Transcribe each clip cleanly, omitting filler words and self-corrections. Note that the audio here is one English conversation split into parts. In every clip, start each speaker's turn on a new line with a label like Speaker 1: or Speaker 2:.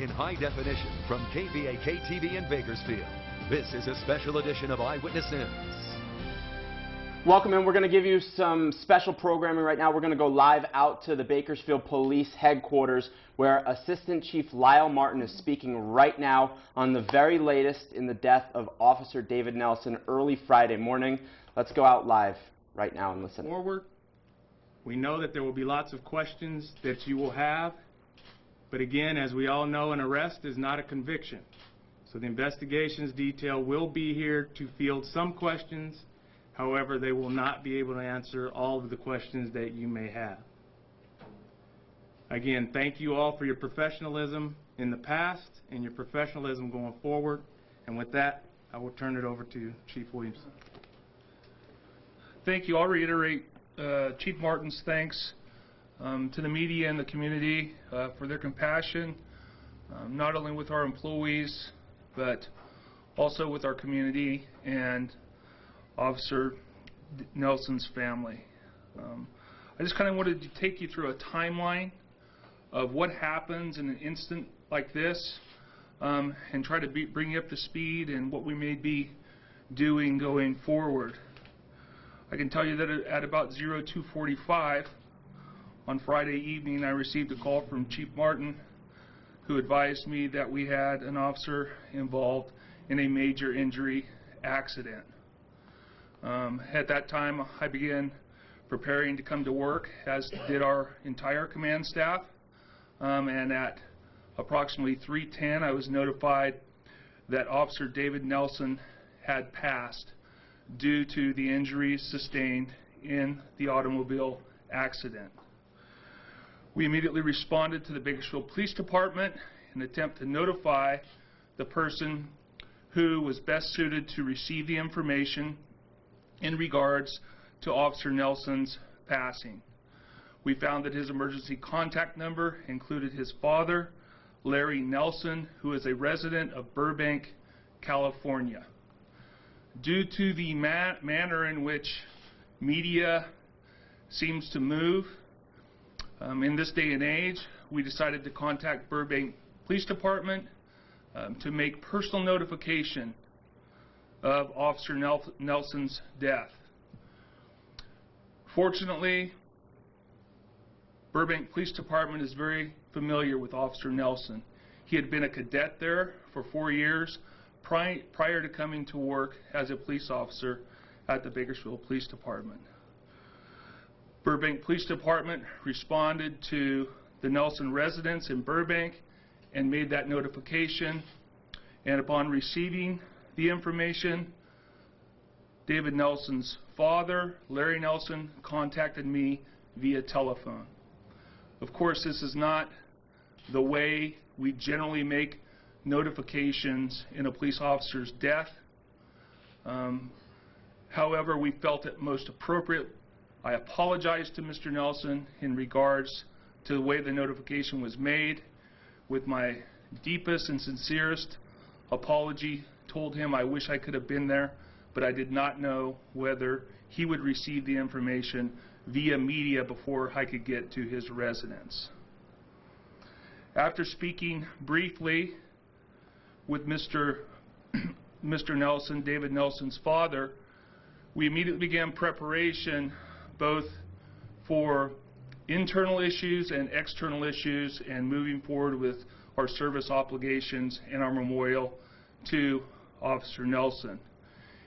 Speaker 1: in high definition from KVAK-TV in Bakersfield. This is a special edition of Eyewitness News.
Speaker 2: Welcome in. We're going to give you some special programming right now. We're going to go live out to the Bakersfield Police Headquarters where Assistant Chief Lyle Martin is speaking right now on the very latest in the death of Officer David Nelson early Friday morning. Let's go out live right now and listen.
Speaker 3: Forward, we know that there will be lots of questions that you will have, but again, as we all know, an arrest is not a conviction. So the investigations detail will be here to field some questions. However, they will not be able to answer all of the questions that you may have. Again, thank you all for your professionalism in the past and your professionalism going forward. And with that, I will turn it over to Chief Williamson.
Speaker 4: Thank you. I'll reiterate Chief Martin's thanks to the media and the community for their compassion, not only with our employees, but also with our community and Officer Nelson's family. I just kind of wanted to take you through a timeline of what happens in an instant like this and try to bring you up to speed and what we may be doing going forward. I can tell you that at about 02:45 on Friday evening, I received a call from Chief Martin who advised me that we had an officer involved in a major injury accident. At that time, I began preparing to come to work, as did our entire command staff, and at approximately 3:10 I was notified that Officer David Nelson had passed due to the injuries sustained in the automobile accident. We immediately responded to the Bakersfield Police Department in an attempt to notify the person who was best suited to receive the information in regards to Officer Nelson's passing. We found that his emergency contact number included his father, Larry Nelson, who is a resident of Burbank, California. Due to the manner in which media seems to move in this day and age, we decided to contact Burbank Police Department to make personal notification of Officer Nelson's death. Fortunately, Burbank Police Department is very familiar with Officer Nelson. He had been a cadet there for 4 years prior to coming to work as a police officer at the Bakersfield Police Department. Burbank Police Department responded to the Nelson residence in Burbank and made that notification, and upon receiving the information, David Nelson's father, Larry Nelson, contacted me via telephone. Of course, this is not the way we generally make notifications in a police officer's death. However, we felt it most appropriate. I apologize to Mr. Nelson in regards to the way the notification was made. With my deepest and sincerest apology, told him I wish I could have been there, but I did not know whether he would receive the information via media before I could get to his residence. After speaking briefly with Mr. Nelson, David Nelson's father, we immediately began preparation both for internal issues and external issues and moving forward with our service obligations and our memorial to Officer Nelson.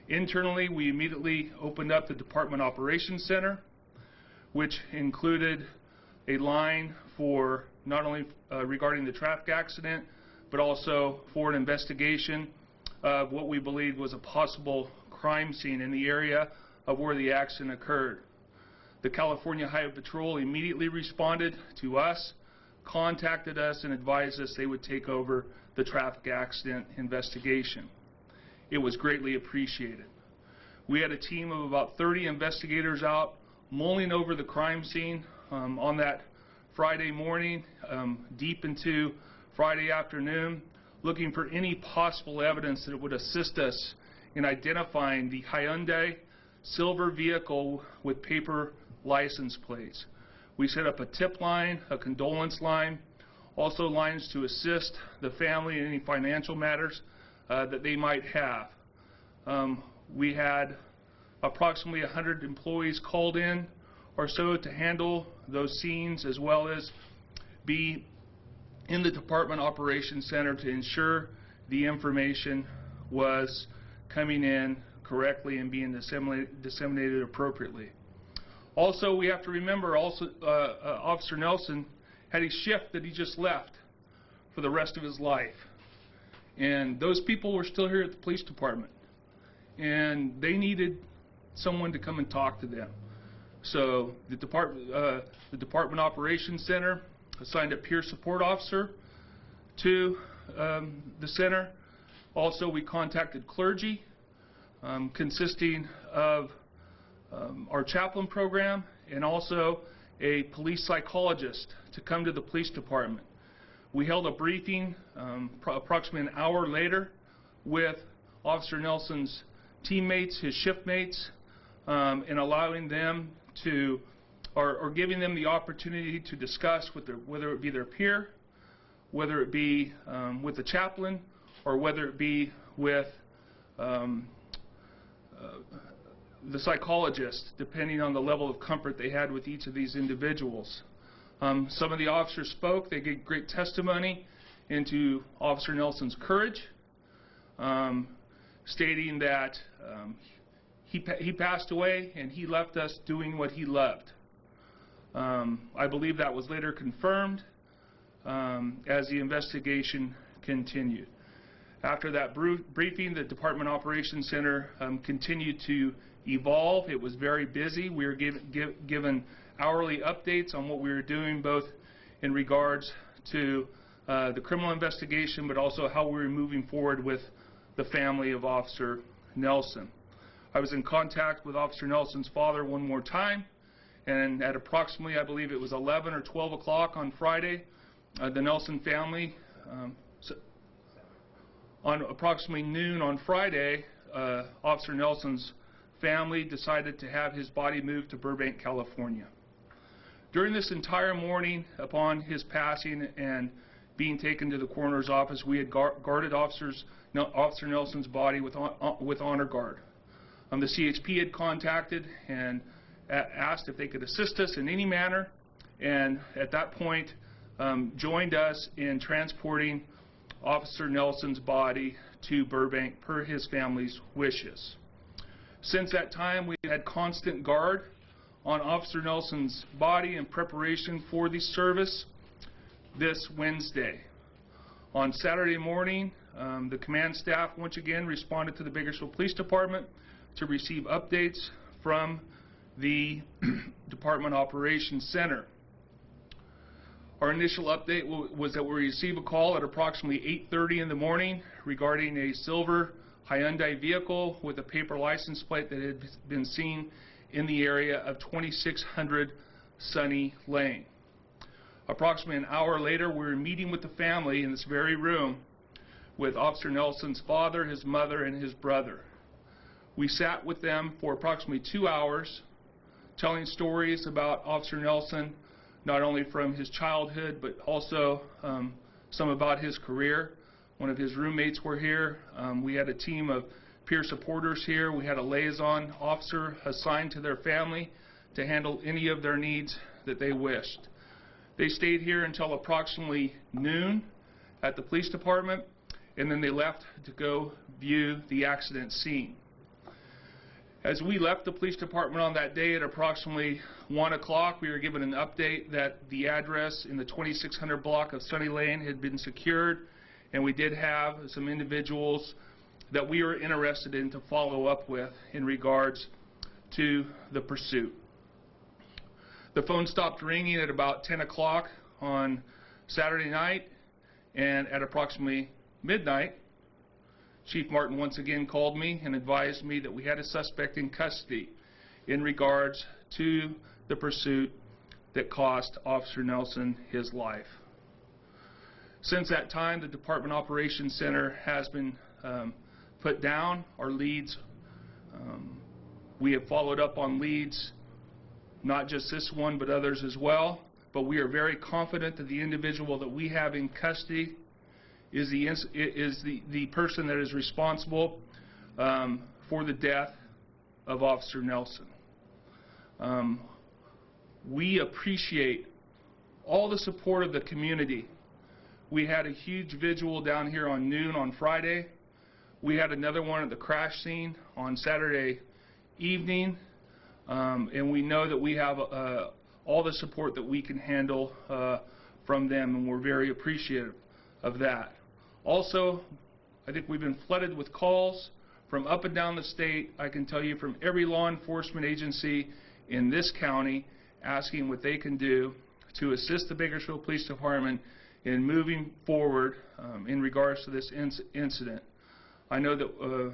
Speaker 4: Internally, we immediately opened up the Department Operations Center, which included a line for not only regarding the traffic accident, but also for an investigation of what we believed was a possible crime scene in the area of where the accident occurred. The California Highway Patrol immediately responded to us, contacted us, and advised us they would take over the traffic accident investigation. It was greatly appreciated. We had a team of about 30 investigators out mulling over the crime scene on that Friday morning, deep into Friday afternoon, looking for any possible evidence that would assist us in identifying the Hyundai silver vehicle with paper license plates. We set up a tip line, a condolence line, also lines to assist the family in any financial matters that they might have. We had approximately 100 employees called in or so to handle those scenes, as well as be in the Department Operations Center to ensure the information was coming in correctly and being disseminated appropriately. Also, we have to remember Officer Nelson had a shift that he just left for the rest of his life. And those people were still here at the police department. And they needed someone to come and talk to them. So the Department Operations Center assigned a peer support officer to the center. Also, we contacted clergy, consisting of our chaplain program and also a police psychologist to come to the police department. We held a briefing approximately an hour later with Officer Nelson's teammates, his shift mates, and allowing them to, or giving them the opportunity to discuss with whether it be their peer, whether it be with the chaplain, or whether it be with the psychologist, depending on the level of comfort they had with each of these individuals. Some of the officers spoke. They gave great testimony into Officer Nelson's courage, stating that he passed away and he left us doing what he loved. I believe that was later confirmed as the investigation continued. After that briefing, the Department Operations Center continued to evolve. It was very busy. We were given hourly updates on what we were doing, both in regards to the criminal investigation, but also how we were moving forward with the family of Officer Nelson. I was in contact with Officer Nelson's father one more time, and at approximately, I believe it was 11 or 12 o'clock on Friday, the Nelson family, on approximately noon on Friday, Officer Nelson's family decided to have his body moved to Burbank, California. During this entire morning, upon his passing and being taken to the coroner's office, we had guarded Officer Nelson's body with honor guard. The CHP had contacted and asked if they could assist us in any manner, and at that point joined us in transporting Officer Nelson's body to Burbank per his family's wishes. Since that time, we had constant guard on Officer Nelson's body in preparation for the service this Wednesday. On Saturday morning, the command staff once again responded to the Bakersfield Police Department to receive updates from the Department Operations Center. Our initial update was that we received a call at approximately 8:30 in the morning regarding a silver Hyundai vehicle with a paper license plate that had been seen in the area of 2600 Sunny Lane. Approximately an hour later, we were meeting with the family in this very room with Officer Nelson's father, his mother, and his brother. We sat with them for approximately 2 hours, telling stories about Officer Nelson, not only from his childhood, but also some about his career. One of his roommates were here. We had a team of peer supporters here. We had a liaison officer assigned to their family to handle any of their needs that they wished. They stayed here until approximately noon at the police department, and then they left to go view the accident scene. As we left the police department on that day at approximately 1 o'clock, we were given an update that the address in the 2600 block of Sunny Lane had been secured, and we did have some individuals that we were interested in to follow up with in regards to the pursuit. The phone stopped ringing at about 10 o'clock on Saturday night, and at approximately midnight, Chief Martin once again called me and advised me that we had a suspect in custody in regards to the pursuit that cost Officer Nelson his life. Since that time, the Department Operations Center has been put down. Our leads, we have followed up on leads, not just this one, but others as well. but we are very confident that the individual that we have in custody is the person that is responsible for the death of Officer Nelson. We appreciate all the support of the community. We had a huge vigil down here on noon on Friday. We had another one at the crash scene on Saturday evening, and we know that we have all the support that we can handle from them, and we're very appreciative of that. Also, I think we've been flooded with calls from up and down the state. I can tell you from every law enforcement agency in this county asking what they can do to assist the Bakersfield Police Department in moving forward in regards to this incident. I know that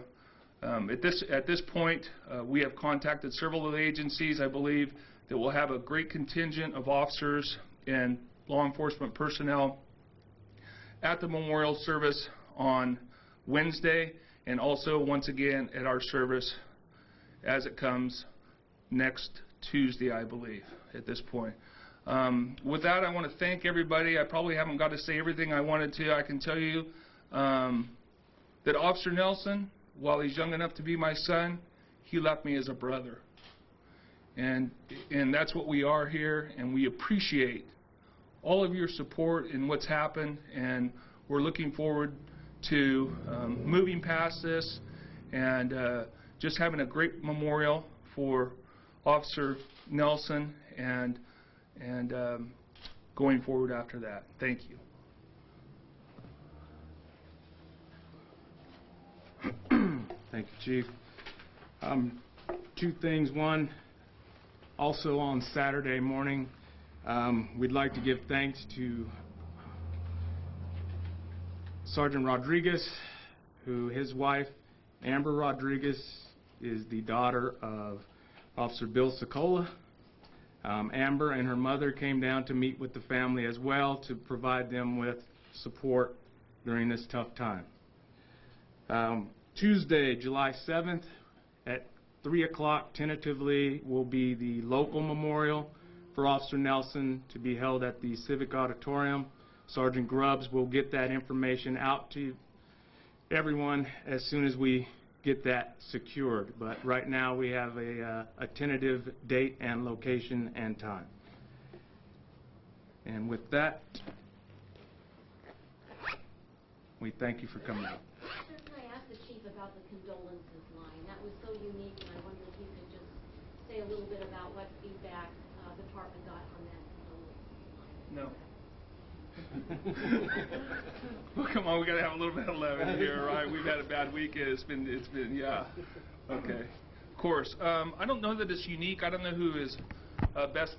Speaker 4: at this point we have contacted several of the agencies. I believe that we'll have a great contingent of officers and law enforcement personnel at the memorial service on Wednesday, and also once again at our service as it comes next Tuesday, I believe, at this point. With that, I want to thank everybody. I probably haven't got to say everything I wanted to. I can tell you that Officer Nelson, while he's young enough to be my son, he left me as a brother. And that's what we are here, and we appreciate all of your support in what's happened, and we're looking forward to moving past this and just having a great memorial for Officer Nelson and going forward after that. Thank you.
Speaker 3: Thank you, Chief. Two things. One, also on Saturday morning, we'd like to give thanks to Sergeant Rodriguez, who his wife, Amber Rodriguez, is the daughter of Officer Bill Sokola. Amber and her mother came down to meet with the family as well to provide them with support during this tough time. Tuesday, July 7th at 3 o'clock tentatively will be the local memorial for Officer Nelson to be held at the Civic Auditorium. Sergeant Grubbs will get that information out to everyone as soon as we get that secured. But right now we have a tentative date and location and time. And with that, we thank you for coming out.
Speaker 5: Can I ask the Chief about the condolences line? That was so unique, and I wonder if you could just say a little bit about what feedback the department got on that condolences line.
Speaker 4: No. Well, come on, we got to have a little bit of levity here, right? We've had a bad weekend. It's been, yeah. Okay. Of course. I don't know that it's unique. I don't know who is best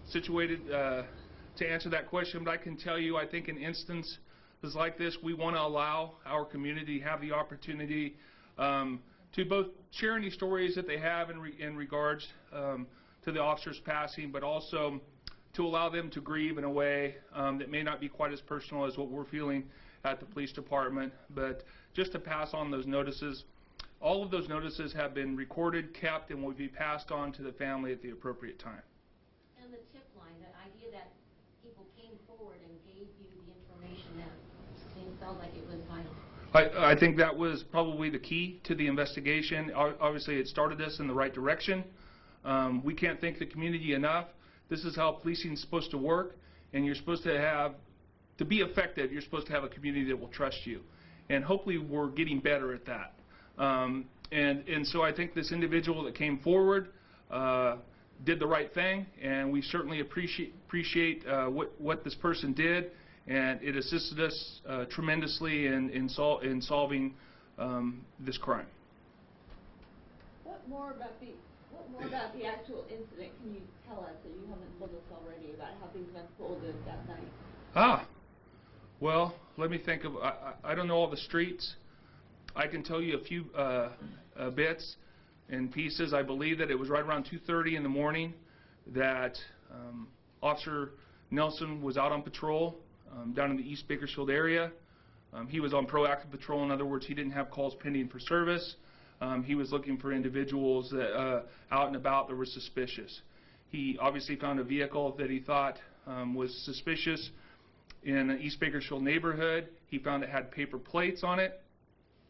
Speaker 4: situated to answer that question, but I can tell you, I think in instances like this, we want to allow our community to have the opportunity to both share any stories that they have in regards to the officer's passing, but also to allow them to grieve in a way that may not be quite as personal as what we're feeling at the police department, but just to pass on those notices. All of those notices have been recorded, kept, and will be passed on to the family at the appropriate time.
Speaker 5: And the tip line, that idea that people came forward and gave you the information that felt like it was vital.
Speaker 4: I think that was probably the key to the investigation. Obviously, it started us in the right direction. We can't thank the community enough. This is how policing is supposed to work, and you're supposed to have, to be effective, you're supposed to have a community that will trust you. And hopefully we're getting better at that. And so I think this individual that came forward did the right thing, and we certainly appreciate what this person did, and it assisted us tremendously in solving this crime.
Speaker 6: What more about the actual incident can you tell us that you haven't told us already about how things unfolded that night?
Speaker 4: Well, let me think of, I don't know all the streets. I can tell you a few bits and pieces. I believe that it was right around 2:30 in the morning that Officer Nelson was out on patrol down in the East Bakersfield area. He was on proactive patrol. In other words, he didn't have calls pending for service. He was looking for individuals that, out and about that were suspicious. He obviously found a vehicle that he thought was suspicious in an East Bakersfield neighborhood. He found it had paper plates on it.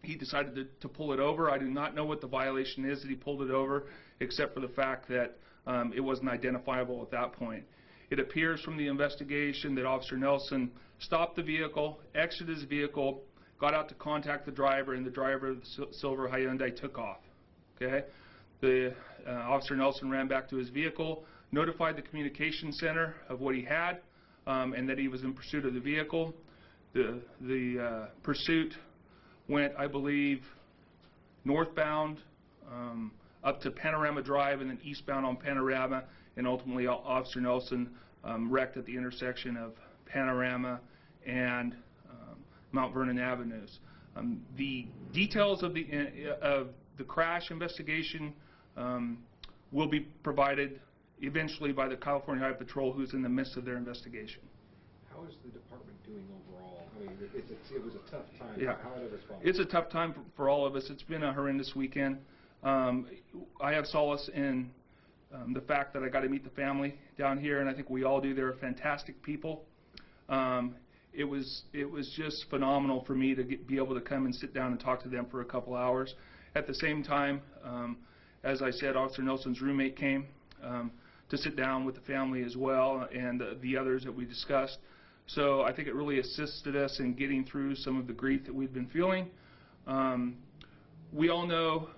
Speaker 4: He decided to pull it over. I do not know what the violation is that he pulled it over, except for the fact that it wasn't identifiable at that point. It appears from the investigation that Officer Nelson stopped the vehicle, exited his vehicle, got out to contact the driver, and the driver of the silver Hyundai took off. Okay? The Officer Nelson ran back to his vehicle, notified the communication center of what he had, and that he was in pursuit of the vehicle. The pursuit went, I believe, northbound up to Panorama Drive and then eastbound on Panorama, and ultimately Officer Nelson wrecked at the intersection of Panorama and Mount Vernon Avenues. The details of the crash investigation will be provided eventually by the California Highway Patrol, who's in the midst of their investigation.
Speaker 7: How is the department doing overall? I mean, it was a tough time.
Speaker 4: Yeah.
Speaker 7: How are they responding?
Speaker 4: It's a tough time for all of us. It's been a horrendous weekend. I have solace in the fact that I got to meet the family down here, and I think we all do. They're fantastic people. It was just phenomenal for me to be able to come and sit down and talk to them for a couple hours. At the same time, as I said, Officer Nelson's roommate came to sit down with the family as well, and the others that we discussed. So I think it really assisted us in getting through some of the grief that we've been feeling. We all know,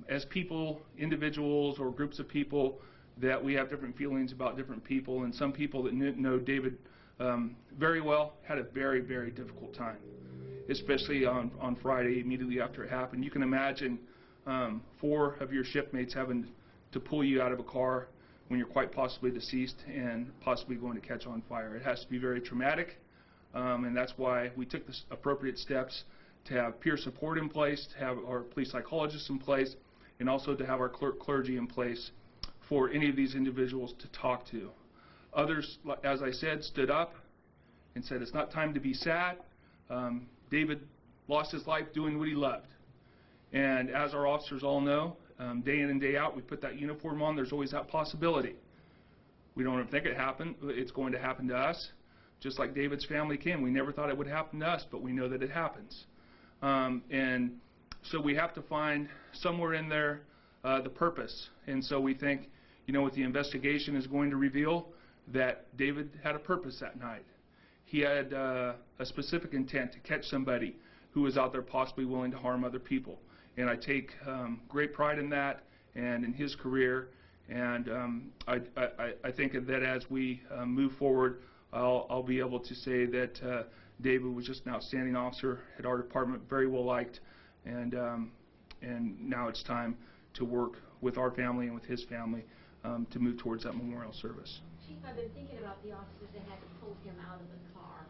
Speaker 4: as people, individuals or groups of people, that we have different feelings about different people, and some people that know David very well had a very, very difficult time, especially on Friday immediately after it happened. You can imagine 4 of your shipmates having to pull you out of a car when you're quite possibly deceased and possibly going to catch on fire. It has to be very traumatic, and that's why we took the appropriate steps to have peer support in place, to have our police psychologists in place, and also to have our clergy in place for any of these individuals to talk to. Others, as I said, stood up and said, it's not time to be sad. David lost his life doing what he loved. And as our officers all know, day in and day out, we put that uniform on, there's always that possibility. We don't think it's going to happen to us. Just like David's family came, we never thought it would happen to us, but we know that it happens. And so we have to find somewhere in there the purpose. And so we think, what the investigation is going to reveal, that David had a purpose that night. He had a specific intent to catch somebody who was out there possibly willing to harm other people. And I take great pride in that and in his career. And I think that as we move forward, I'll be able to say that David was just an outstanding officer at our department, very well liked. And now it's time to work with our family and with his family to move towards that memorial service.
Speaker 5: Chief, I've been thinking about the officers that had to pull him out of the car.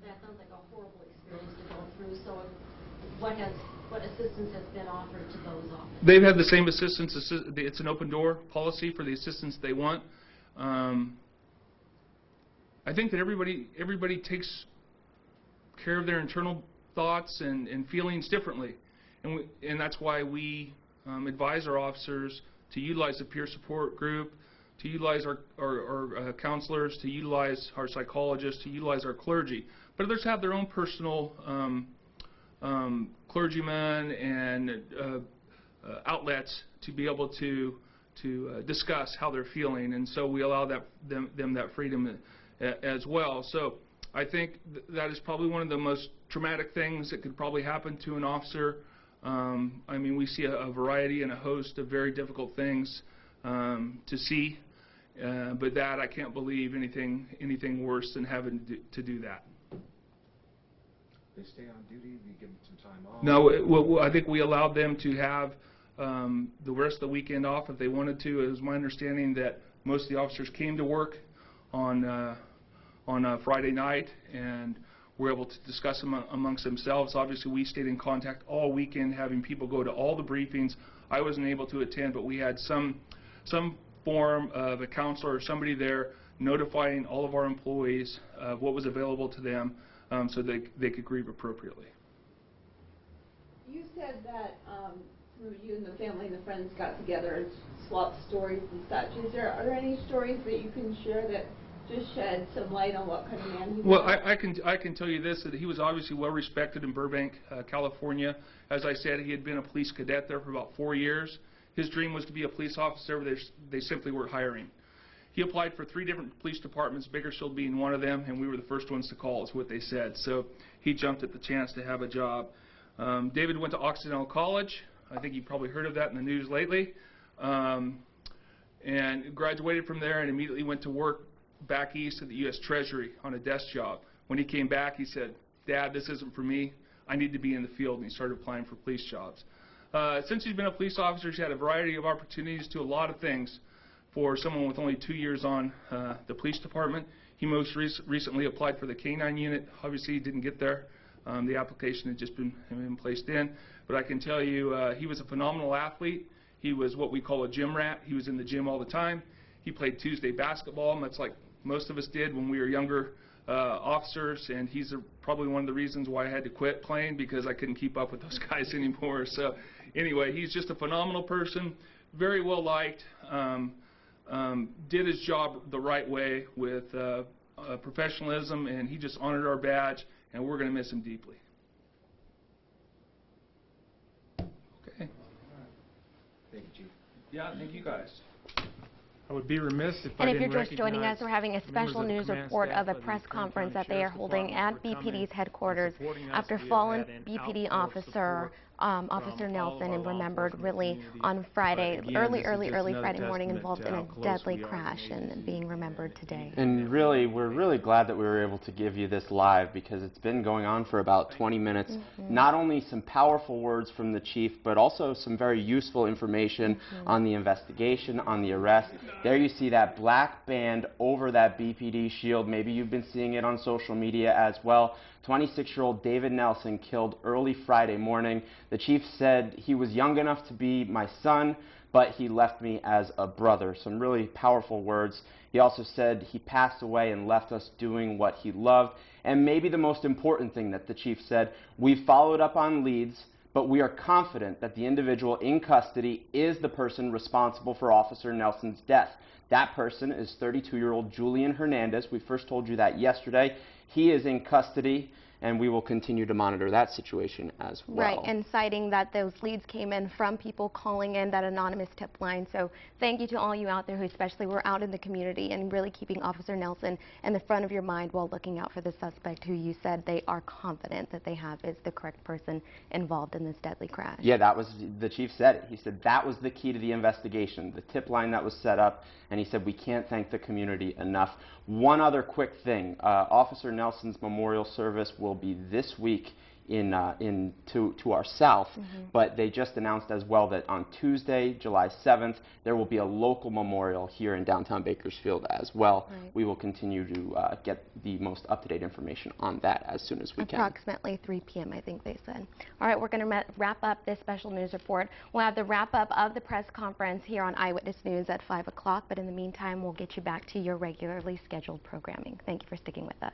Speaker 5: That sounds like a horrible experience to go through. So what assistance has been offered to those officers?
Speaker 4: They've had the same assistance. It's an open door policy for the assistance they want. I think that everybody takes care of their internal thoughts and feelings differently, and that's why we advise our officers to utilize the peer support group, to utilize our counselors, to utilize our psychologists, to utilize our clergy. But others have their own personal clergymen and outlets to be able to discuss how they're feeling, and so we allow them that freedom as well. So I think that is probably one of the most traumatic things that could probably happen to an officer. I mean, we see a variety and a host of very difficult things to see, but that I can't believe anything worse than having to do that.
Speaker 7: They stay on duty? You give them some time off?
Speaker 4: No, I think we allowed them to have the rest of the weekend off if they wanted to. It was my understanding that most of the officers came to work on Friday night and were able to discuss them amongst themselves. Obviously, we stayed in contact all weekend, having people go to all the briefings. I wasn't able to attend, but we had some form of a counselor or somebody there notifying all of our employees of what was available to them so they could grieve appropriately.
Speaker 6: You said that you and the family and the friends got together and swapped stories and such. Are there any stories that you can share that just shed some light on what kind of man he
Speaker 4: Well,
Speaker 6: was?
Speaker 4: I can tell you this, that he was obviously well respected in Burbank, California. As I said, he had been a police cadet there for about 4 years. His dream was to be a police officer, but they simply weren't hiring. He applied for 3 different police departments, Bakersfield being one of them, and we were the first ones to call, is what they said. So he jumped at the chance to have a job. David went to Occidental College. I think you probably heard of that in the news lately. And graduated from there and immediately went to work back east at the U.S. Treasury on a desk job. When he came back, he said, "Dad, this isn't for me. I need to be in the field," and he started applying for police jobs. Since he's been a police officer, he's had a variety of opportunities to do a lot of things. For someone with only 2 years on the police department, he most recently applied for the K-9 unit. Obviously, he didn't get there. The application had just been placed in. But I can tell you, he was a phenomenal athlete. He was what we call a gym rat. He was in the gym all the time. He played Tuesday basketball, and that's like most of us did when we were younger officers, and he's probably one of the reasons why I had to quit playing, because I couldn't keep up with those guys anymore. So anyway, he's just a phenomenal person, very well liked, did his job the right way with professionalism, and he just honored our badge, and we're going to miss him deeply. Okay.
Speaker 7: Thank you, Chief.
Speaker 4: Yeah, thank you guys.
Speaker 3: I would be remiss if I
Speaker 8: And if
Speaker 3: didn't
Speaker 8: you're just joining us,
Speaker 3: recognize
Speaker 8: we're having a
Speaker 3: members
Speaker 8: special
Speaker 3: of the
Speaker 8: news
Speaker 3: command
Speaker 8: report
Speaker 3: staff
Speaker 8: of a
Speaker 3: the
Speaker 8: press
Speaker 3: Kern
Speaker 8: conference
Speaker 3: County
Speaker 8: that they are
Speaker 3: Sheriff's
Speaker 8: holding
Speaker 3: Department
Speaker 8: at
Speaker 3: for coming
Speaker 8: BPD's
Speaker 3: and
Speaker 8: headquarters
Speaker 3: supporting us.
Speaker 8: after
Speaker 3: We have
Speaker 8: fallen
Speaker 3: had an
Speaker 8: BPD
Speaker 3: outpour of
Speaker 8: officer
Speaker 3: support
Speaker 8: Officer
Speaker 3: from
Speaker 8: Nelson
Speaker 3: all of
Speaker 8: and
Speaker 3: our law
Speaker 8: remembered
Speaker 3: enforcement
Speaker 8: really
Speaker 3: community.
Speaker 8: on Friday,
Speaker 3: But again,
Speaker 8: early
Speaker 3: this is just another
Speaker 8: Friday morning,
Speaker 3: testament
Speaker 8: involved
Speaker 3: to
Speaker 8: in
Speaker 3: how
Speaker 8: a
Speaker 3: close
Speaker 8: deadly
Speaker 3: we are as an
Speaker 8: crash and
Speaker 3: agency
Speaker 8: being remembered today.
Speaker 2: And really, we're really glad that we were able to give you this live, because it's been going on for about 20 minutes. Not only some powerful words from the chief, but also some very useful information on the investigation, on the arrest. There you see that black band over that BPD shield. Maybe you've been seeing it on social media as well. 26-year-old David Nelson killed early Friday morning. The chief said he was young enough to be my son, but he left me as a brother. Some really powerful words. He also said he passed away and left us doing what he loved. And maybe the most important thing that the chief said, we followed up on leads, but we are confident that the individual in custody is the person responsible for Officer Nelson's death. That person is 32-year-old Julian Hernandez. We first told you that yesterday. He is in custody, and we will continue to monitor that situation as well.
Speaker 8: Right, and citing that those leads came in from people calling in that anonymous tip line. So thank you to all you out there who especially were out in the community and really keeping Officer Nelson in the front of your mind while looking out for the suspect who you said they are confident that they have is the correct person involved in this deadly crash.
Speaker 2: Yeah, that was, the chief said it. He said that was the key to the investigation, the tip line that was set up, and he said we can't thank the community enough. One other quick thing, Officer Nelson's memorial service will be this week to our south, but they just announced as well that on Tuesday, July 7th, there will be a local memorial here in downtown Bakersfield as well.
Speaker 8: Right.
Speaker 2: We will continue to get the most up-to-date information on that as soon as we can.
Speaker 8: Approximately 3 p.m., I think they said. All right, we're going to wrap up this special news report. We'll have the wrap-up of the press conference here on Eyewitness News at 5 o'clock, but in the meantime, we'll get you back to your regularly scheduled programming. Thank you for sticking with us.